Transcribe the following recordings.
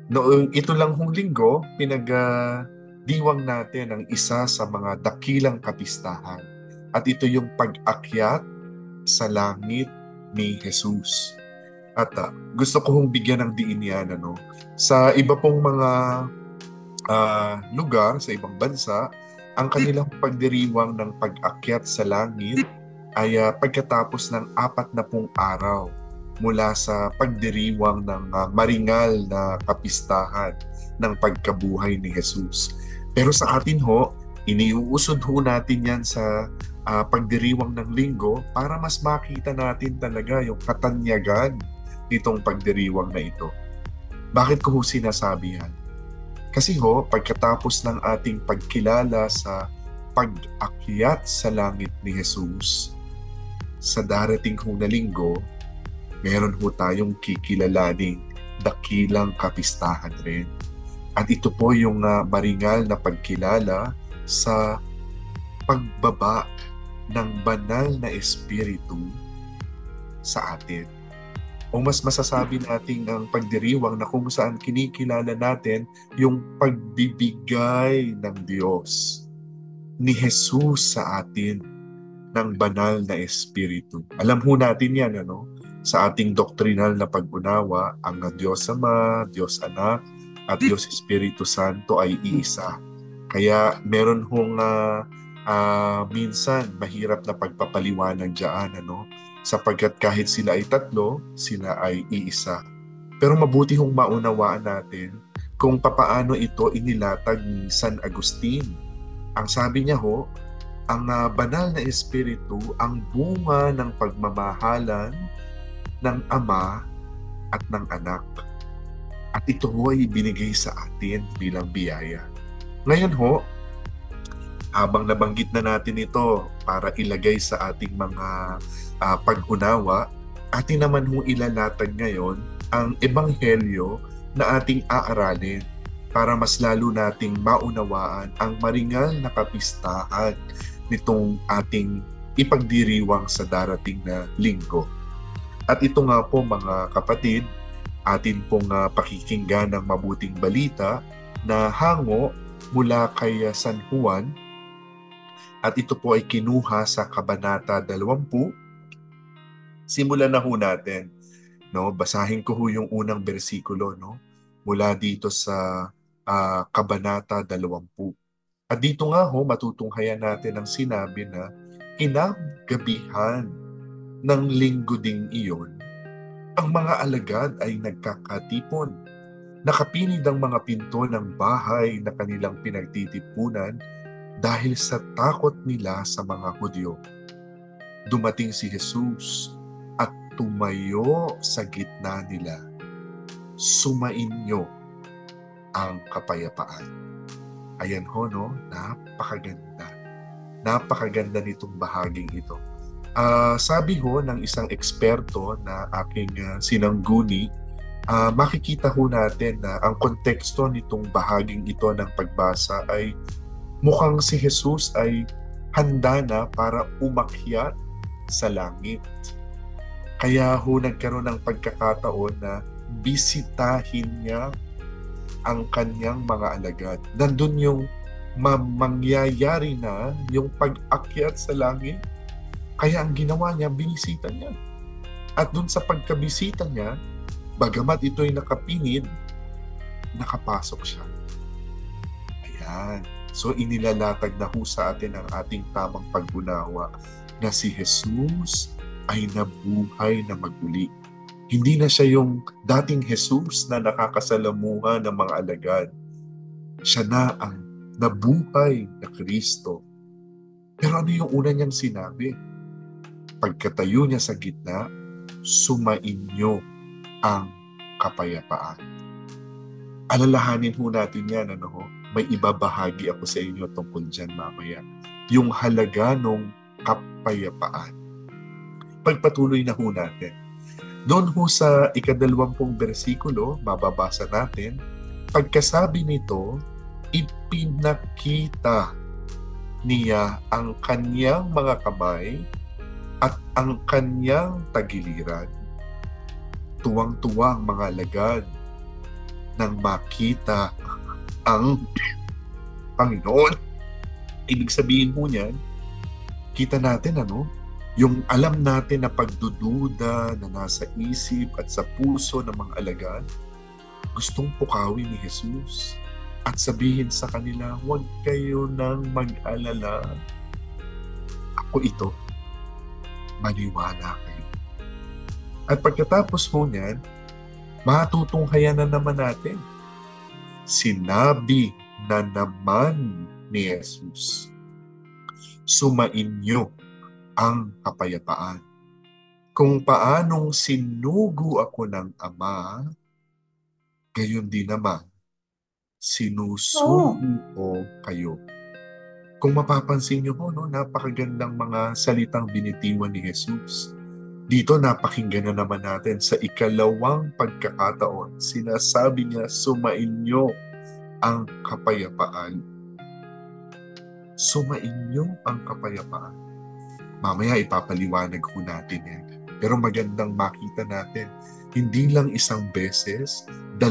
Noong ito lang hong linggo, diwang natin ang isa sa mga dakilang kapistahan. At ito yung pag-akyat sa langit ni Jesus. At gusto ko hong bigyan ng diin yan, ano? Sa iba pong mga lugar, sa ibang bansa, ang kanilang pagdiriwang ng pag-akyat sa langit ay pagkatapos ng 40 araw mula sa pagdiriwang ng maringal na kapistahan ng pagkabuhay ni Jesus. Pero sa atin ho, iniuusod ho natin yan sa pagdiriwang ng linggo para mas makita natin talaga yung katanyagan nitong pagdiriwang na ito. Bakit ko ho sinasabi yan? Kasi ho, pagkatapos ng ating pagkilala sa pag-akyat sa langit ni Jesus, sa darating hong na linggo, meron ho tayong kikilalaning dakilang kapistahan rin. At ito po yung maringal na pagkilala sa pagbaba ng banal na espiritu sa atin. O mas masasabi natin ang pagdiriwang na kung saan kinikilala natin yung pagbibigay ng Diyos ni Jesus sa atin ng banal na espiritu. Alam ho natin yan, ano? Sa ating doktrinal na pag-unawa, ang Diyos Ama, Diyos Anak, at Diyos Espiritu Santo ay iisa. Kaya meron hong minsan mahirap na pagpapaliwanag dyan, ano? Sapagkat kahit sila ay tatlo, sila ay iisa. Pero mabuti hong maunawaan natin kung papaano ito inilatag ni San Agustin. Ang sabi niya ho, ang banal na espiritu ang bunga ng pagmamahalan ng Ama at ng Anak. At ito ho ay binigay sa atin bilang biyaya. Ngayon ho, habang nabanggit na natin ito para ilagay sa ating mga pag-unawa, atin naman hong ilalatag ngayon ang ebanghelyo na ating aaralin para mas lalo nating maunawaan ang maringal na kapistahan nitong ating ipagdiriwang sa darating na linggo. At ito nga po mga kapatid, atin pong pakikinggan ng mabuting balita na hango mula kay San Juan, at ito po ay kinuha sa Kabanata 20. Simulan na ho natin. No? Basahin ko ho yung unang bersikulo, no? Mula dito sa Kabanata 20. At dito nga ho, matutunghayan natin ang sinabi na kinagabihan ng linggo ding iyon, ang mga alagad ay nagkakatipon. Nakapinig ang mga pinto ng bahay na kanilang pinagtitipunan dahil sa takot nila sa mga Hudyo. Dumating si Jesus at tumayo sa gitna nila. Sumainyo ang kapayapaan. Ayan ho, no? Napakaganda. Napakaganda nitong bahaging ito. Sabi ho ng isang eksperto na aking sinangguni, makikita ho natin na ang konteksto nitong bahaging ito ng pagbasa ay mukhang si Jesus ay handa na para umakyat sa langit. Kaya ho nagkaroon ng pagkakataon na bisitahin niya ang kanyang mga alagad. Nandun yung mangyayari na yung pag-akyat sa langit. Kaya ang ginawa niya, binisita niya. At dun sa pagkabisita niya, bagamat ito'y nakapinid, nakapasok siya. Ayan. So inilalatag na ho sa atin ang ating tamang pag-unawa na si Jesus ay nabuhay na maguli. Hindi na siya yung dating Jesus na nakakasalamuha ng mga alagad. Siya na ang nabuhay na Kristo. Pero ano yung una niyang sinabi? Pagkatayo niya sa gitna, sumainyo ang kapayapaan. Alalahanin ho natin yan, ano ho? May ibabahagi ako sa inyo tungkol dyan mamaya. Yung halaga ng kapayapaan. Pagpatuloy na ho natin. Doon ho sa 20 bersikulo, mababasa natin, pagkasabi nito, ipinakita niya ang kanyang mga kamay at ang kanyang tagiliran. Tuwang-tuwang mga alagad nang makita ang Panginoon. Ibig sabihin po niyan, kita natin yung alam natin na pagdududa na nasa isip at sa puso ng mga alagad, gustong pukawin ni Jesus at sabihin sa kanila, huwag kayo nang mag-alala. Ako ito, maniwala kayo. At pagkatapos po niyan, matutunghayan na naman natin. Sinabi na naman ni Jesus, sumainyo ang kapayapaan. Kung paanong sinugo ako ng Ama, gayon din naman, sinusugo ko kayo. Kung mapapansin niyo po, napakagandang mga salitang binitiwan ni Jesus. Dito napakinggan na naman natin sa ikalawang pagkakataon. Sinasabi niya, sumainyo ang kapayapaan. Sumainyo ang kapayapaan. Mamaya ipapaliwanag ko natin yan. Pero magandang makita natin, hindi lang isang beses, 2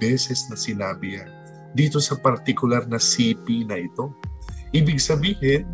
beses na sinabi yan. Dito sa partikular na CP na ito. Ibig sabihin,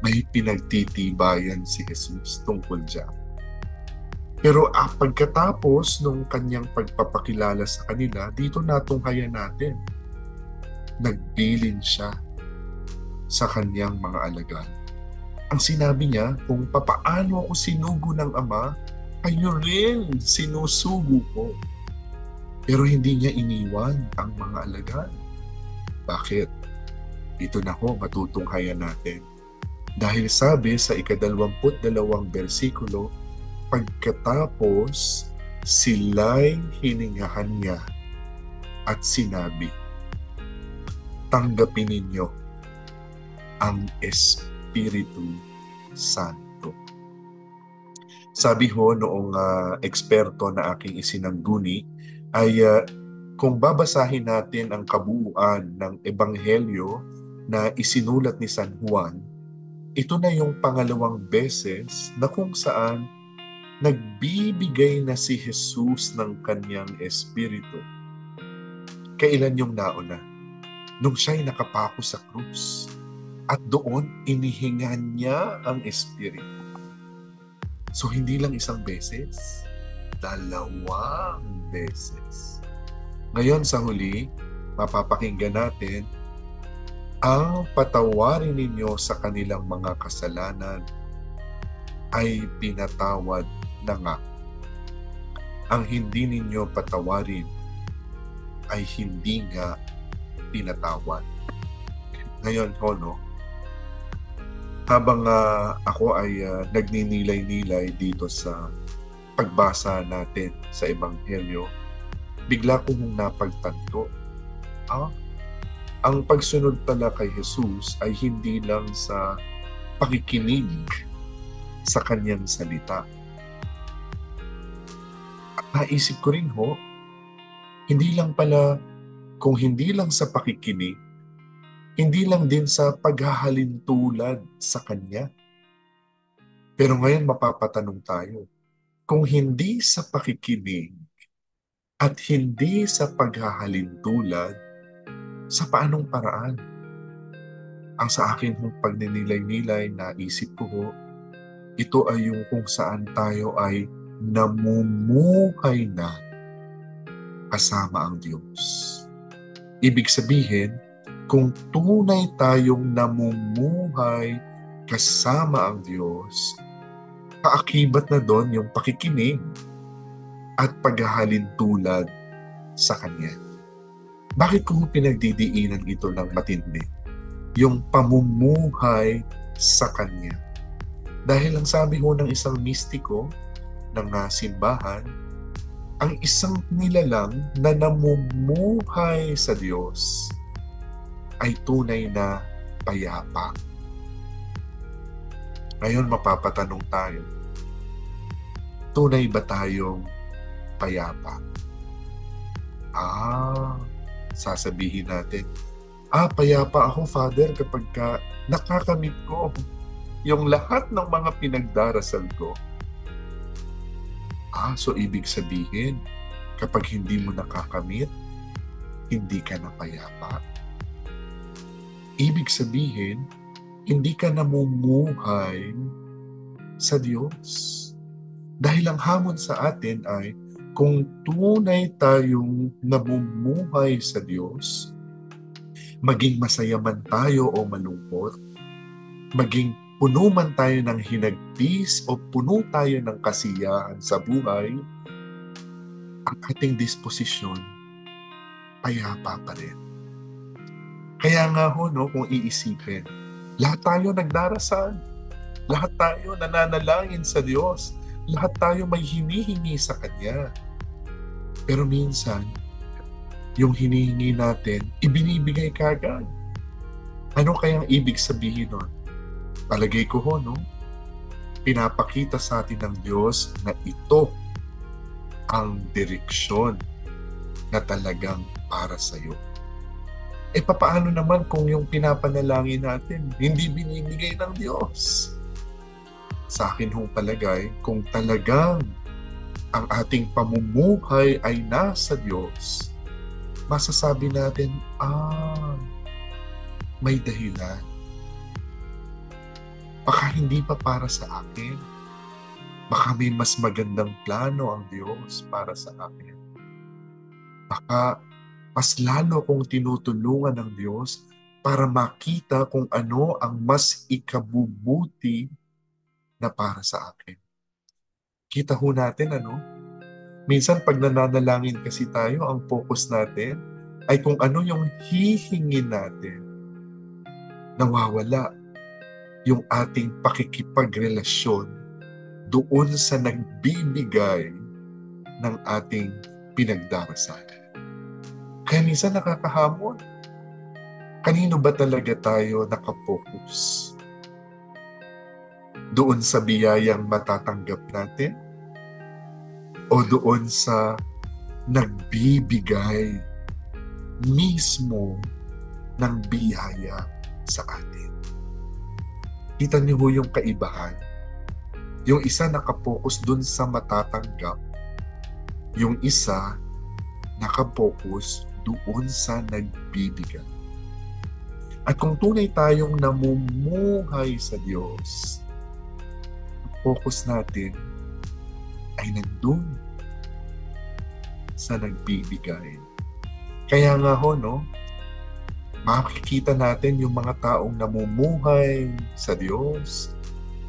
may pinagtitibayan si Jesus tungkol dyan. Pero pagkatapos nung kanyang pagpapakilala sa kanila, dito natunghayan natin. Nagbilin siya sa kanyang mga alagad. Ang sinabi niya, kung papaano ako sinugo ng Ama, kayo rin sinusugo ko. Pero hindi niya iniwan ang mga alagad. Bakit? Ito na ho, matutunghayan natin. Dahil sabi sa ika-22 versikulo, pagkatapos sila'y hiningahan niya at sinabi, tanggapin ninyo ang Espiritu Santo. Sabi ho noong eksperto na aking isinangguni ay kung babasahin natin ang kabuuan ng Ebanghelyo na isinulat ni San Juan, ito na yung pangalawang beses na kung saan nagbibigay na si Jesus ng kanyang Espiritu. Kailan yung nauna? Nung siya'y nakapako sa krus. At doon, inihingan niya ang Espiritu. So, hindi lang isang beses, 2 beses. Ngayon sa huli, mapapakinggan natin, ang patawarin ninyo sa kanilang mga kasalanan ay pinatawad na nga. Ang hindi ninyo patawarin ay hindi nga pinatawad. Ngayon habang ako ay nagninilay-nilay dito sa pagbasa natin sa Ebanghelyo, bigla kong napagtanto, ang pagsunod pala kay Jesus ay hindi lang sa pakikinig sa kanyang salita. At naisip ko rin hindi lang pala, kung hindi lang sa pakikinig, hindi lang din sa paghahalintulad sa Kanya. Pero ngayon mapapatanong tayo, kung hindi sa pakikinig at hindi sa paghahalintulad, sa paanong paraan? Ang sa akin pagninilay-nilay, naisip ko ito ay yung kung saan tayo ay namumuhay na kasama ang Diyos. Ibig sabihin, kung tunay tayong namumuhay kasama ang Diyos, kaakibat na doon yung pakikinig at paghahalintulad sa Kanya. Bakit ko pinagdidiinan ito ng matindi? Yung pamumuhay sa Kanya. Dahil ang sabi ng isang mistiko ng simbahan, ang isang nilalang na namumuhay sa Diyos ay tunay na payapa. Ngayon mapapatanong tayo, tunay ba tayong payapa? Sasabihin natin, payapa ako, Father, kapag nakakamit ko yung lahat ng mga pinagdarasal ko. So ibig sabihin, kapag hindi mo nakakamit, hindi ka na payapa. Ibig sabihin, hindi ka namumuhay sa Diyos. Dahil ang hamon sa atin ay kung tunay tayong namumuhay sa Diyos, maging masaya man tayo o malungkot, maging puno man tayo ng hinagpis o puno tayo ng kasiyahan sa buhay, ang ating disposisyon payapa pa rin. Kaya nga ho, no, kung iisipin, lahat tayo nagdarasal, lahat tayo nananalangin sa Diyos, lahat tayo may hinihingi sa Kanya. Pero minsan, yung hinihingi natin, ibinibigay kagad. Ano kayang ibig sabihin nun? Palagay ko ho, no? Pinapakita sa atin ng Diyos na ito ang direksyon na talagang para sa iyo. Papaano naman kung yung pinapanalangin natin, hindi binibigay ng Diyos? Sa akin hong palagay, kung talagang ang ating pamumuhay ay nasa Diyos, masasabi natin, may dahilan. Baka hindi pa para sa akin. Baka may mas magandang plano ang Diyos para sa akin. Baka mas lalo kong tinutulungan ng Diyos para makita kung ano ang mas ikabubuti na para sa akin. Kita ho natin, ano? Minsan pag nananalangin kasi tayo, ang focus natin ay kung ano yung hihingin natin. Nawawala yung ating pakikipagrelasyon doon sa nagbibigay ng ating pinagdarasalan. Kaya minsan nakakahamon. Kanino ba talaga tayo nakapokus? Doon sa biyayang matatanggap natin? O doon sa nagbibigay mismo ng biyaya sa atin? Kita niyo ho yung kaibahan. Yung isa nakapokus doon sa matatanggap. Yung isa nakapokus doon sa nagbibigay. At kung tunay tayong namumuhay sa Diyos, ang focus natin ay nandun sa nagbibigay. Kaya nga ho, no, makikita natin yung mga taong namumuhay sa Diyos,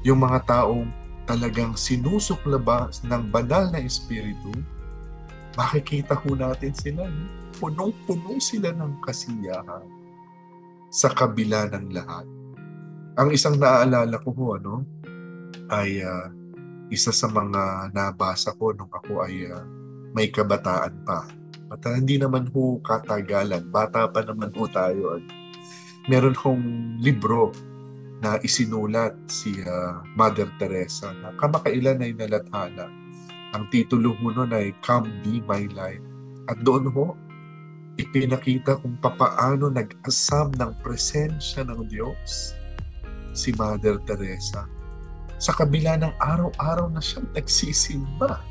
yung mga taong talagang sinusuklabas ng banal na Espiritu, makikita ho natin sila, punong-puno sila ng kasiyahan sa kabila ng lahat. Ang isang naaalala ko ho, ay isa sa mga nabasa ko nung ako ay may kabataan pa. At hindi naman ho katagalan, bata pa naman ho tayo. Meron hong libro na isinulat si Mother Teresa na kamakailan ay nalathala. Ang titulo mo nun ay Come Be My Light. At doon ho, ipinakita kung papaano nag-asam ng presensya ng Diyos si Mother Teresa sa kabila ng araw-araw na siyang nagsisimba.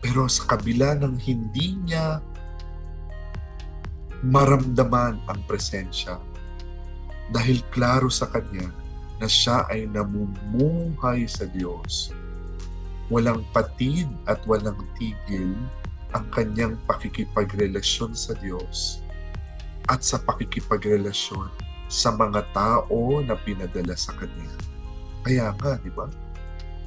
Pero sa kabila ng hindi niya maramdaman ang presensya, dahil klaro sa kanya na siya ay namumuhay sa Diyos, walang patid at walang tigil ang kanyang pakikipagrelasyon sa Diyos at sa pakikipagrelasyon sa mga tao na pinadala sa kanya. Kaya nga, di ba?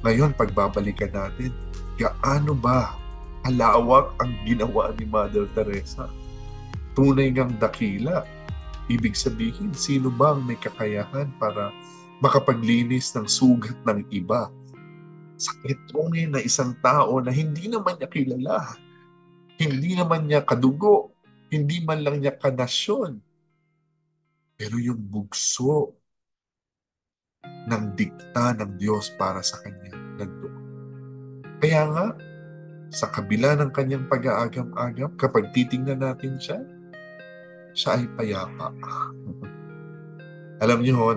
Ngayon, pagbabalikan natin, gaano ba kalawak ang ginawa ni Mother Teresa? Tunay ngang dakila. Ibig sabihin, sino ba ang may kakayahan para makapaglinis ng sugat ng iba? Sakit tunay na isang tao na hindi naman niya kilala, hindi naman niya kadugo, hindi man lang niya kanasyon. Pero yung bugso ng dikta ng Diyos para sa kanya, nandoon. Kaya nga, sa kabila ng kanyang pag-aagam-agam, kapag titingnan natin siya, siya ay payapa. Alam niyo ho,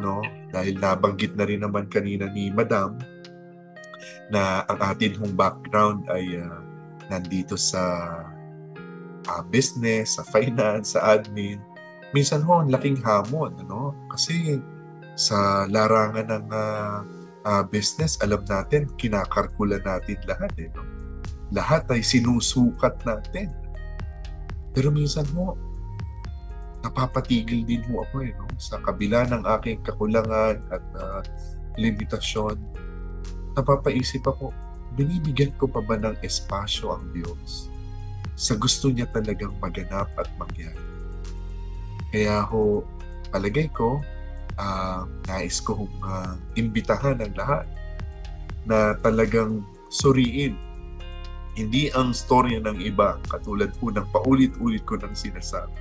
dahil nabanggit na rin naman kanina ni Madam, na ang atin hong background ay nandito sa business, sa finance, sa admin, minsan ho, ang laking hamon, ano? Kasi sa larangan ng business, alam natin, kinakalkula natin lahat, eh, no? Lahat ay sinusukat natin. Pero minsan ho, napapatigil din ho ako, eh, no? Sa kabila ng aking kakulangan at limitasyon, napapaisip ako, binibigyan ko pa ba ng espasyo ang Diyos sa gusto niya talagang maganap at mangyari? Kaya ho, palagay ko, nais ko hong imbitahan ang lahat na talagang suriin. Hindi ang storya ng iba, katulad po ng paulit-ulit ko nang sinasabi,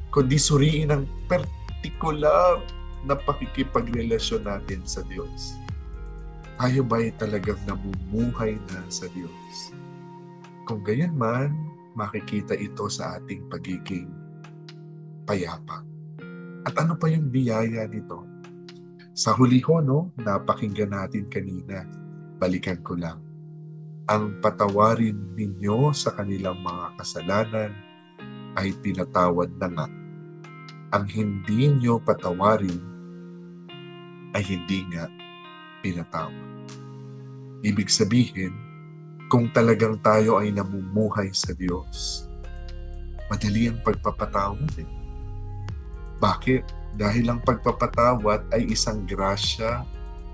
kundi suriin ang partikular na pakikipagrelasyon natin sa Diyos. Tayo ba'y talagang namumuhay na sa Diyos? Kung gayon man, makikita ito sa ating pagiging payapa. At ano pa yung biyaya nito? Sa huli ho, no, napakinggan natin kanina, balikan ko lang. Ang patawarin ninyo sa kanilang mga kasalanan ay pinatawad na nga. Ang hindi nyo patawarin ay hindi nga pinatawad. Ibig sabihin, kung talagang tayo ay namumuhay sa Diyos, madali ang pagpapatawad, eh. Bakit? Dahil ang pagpapatawad ay isang grasya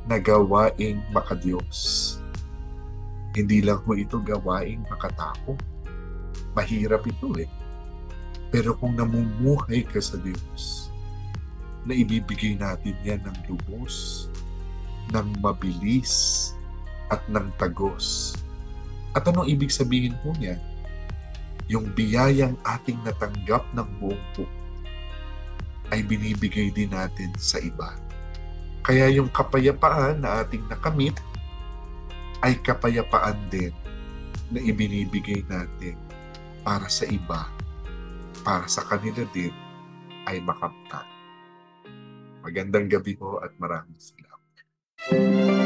na gawaing makadiyos. Hindi lang ho ito gawaing makatao. Mahirap ito, eh. Pero kung namumuhay ka sa Diyos, na ibibigay natin yan ng lubos, ng mabilis, at ng tagos. At anong ibig sabihin po niya? Yung biyayang ating natanggap ng buong buo ay binibigay din natin sa iba. Kaya yung kapayapaan na ating nakamit ay kapayapaan din na ibinibigay natin para sa iba, para sa kanila din ay makamtan. Magandang gabi po at maraming salamat.